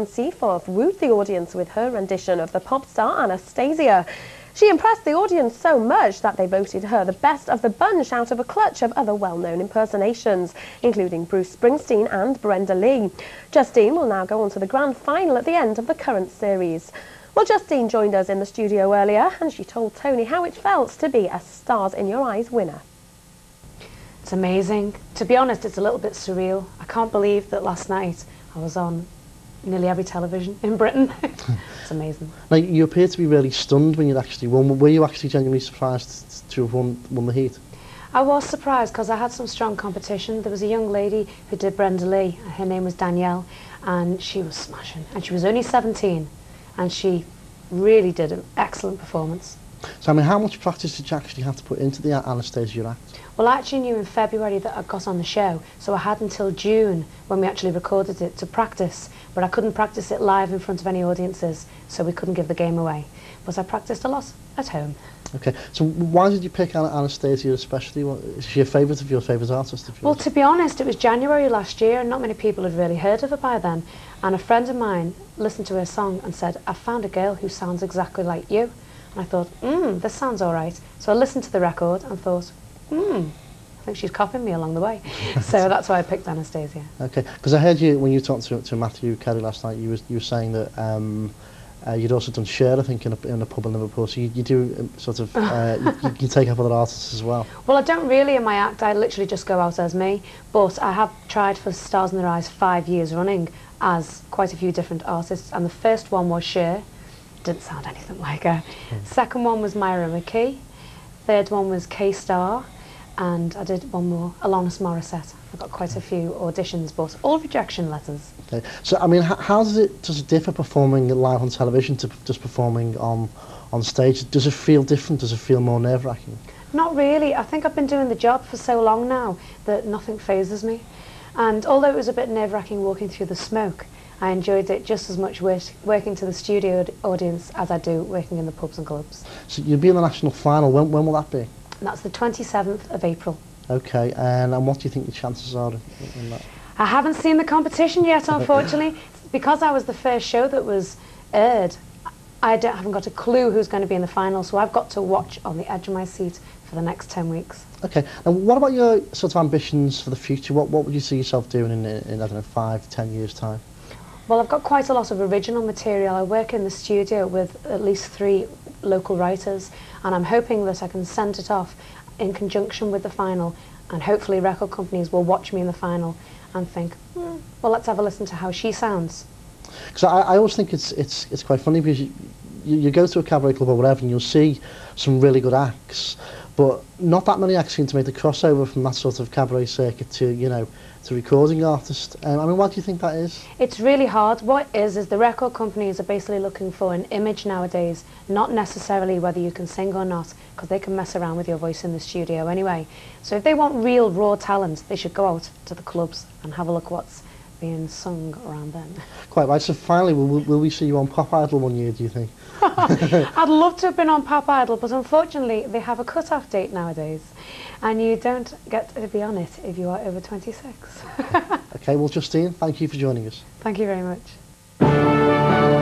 Seaforth wooed the audience with her rendition of the pop star Anastasia. She impressed the audience so much that they voted her the best of the bunch out of a clutch of other well-known impersonations, including Bruce Springsteen and Brenda Lee. Justine will now go on to the grand final at the end of the current series. Well, Justine joined us in the studio earlier and she told Tony how it felt to be a Stars in Your Eyes winner. It's amazing. To be honest, it's a little bit surreal. I can't believe that last night I was on nearly every television in Britain. It's amazing. Now, you appear to be really stunned when you actually won. Were you actually genuinely surprised to have won the heat? I was surprised because I had some strong competition. There was a young lady who did Brenda Lee. Her name was Danielle, and she was smashing. And she was only 17, and she really did an excellent performance. So, I mean, how much practice did you actually have to put into the Anastasia act? Well, I actually knew in February that I got on the show, so I had until June when we actually recorded it to practice, but I couldn't practice it live in front of any audiences, so we couldn't give the game away. But I practiced a lot at home. Okay, so why did you pick Anastasia especially? Is she a favourite of your favourite artist? Well, to be honest, it was January last year and not many people had really heard of her by then. And a friend of mine listened to her song and said, "I found a girl who sounds exactly like you." And I thought, this sounds all right. So I listened to the record and thought, I think she's copying me along the way. So that's why I picked Anastasia. Okay, because I heard you, when you talked to Matthew Kelly last night, you were saying that you'd also done Cher, I think, in a pub in Liverpool. So you do sort of, you take up other artists as well. Well, I don't really in my act. I literally just go out as me. But I have tried for Stars in Their Eyes 5 years running as quite a few different artists. And the first one was Cher. Didn't sound anything like her. Second one was Myra McKee. Third one was K-Star. And I did one more, Alanis Morissette. I got quite a few auditions, but all rejection letters. Okay. So, I mean, how does it differ performing live on television to just performing on stage? Does it feel different? Does it feel more nerve-wracking? Not really. I think I've been doing the job for so long now that nothing phases me. And although it was a bit nerve-wracking walking through the smoke, I enjoyed it just as much working to the studio audience as I do working in the pubs and clubs. So you'll be in the national final. When will that be? That's the 27th of April. Okay, and what do you think the chances are in that? I haven't seen the competition yet, unfortunately. Because I was the first show that was aired, I haven't got a clue who's going to be in the final, so I've got to watch on the edge of my seat for the next 10 weeks. Okay, and what about your sort of ambitions for the future? What would you see yourself doing in I don't know, 5, 10 years' time? Well, I've got quite a lot of original material. I work in the studio with at least 3 local writers, and I'm hoping that I can send it off in conjunction with the final, and hopefully record companies will watch me in the final and think, well, let's have a listen to how she sounds. Because I always think it's quite funny, because you go to a cabaret club or whatever and you'll see some really good acts, but not that many acts seem to make the crossover from that sort of cabaret circuit to, you know, to recording artist. I mean, why do you think that is? It's really hard. What is the record companies are basically looking for an image nowadays, not necessarily whether you can sing or not, because they can mess around with your voice in the studio anyway. So if they want real raw talent, they should go out to the clubs and have a look what's being sung around then. Quite right. So finally, will we see you on Pop Idol one year, do you think? I'd love to have been on Pop Idol, but unfortunately they have a cut-off date nowadays, and you don't get to be on it if you are over 26. Okay, well, Justine, thank you for joining us. Thank you very much.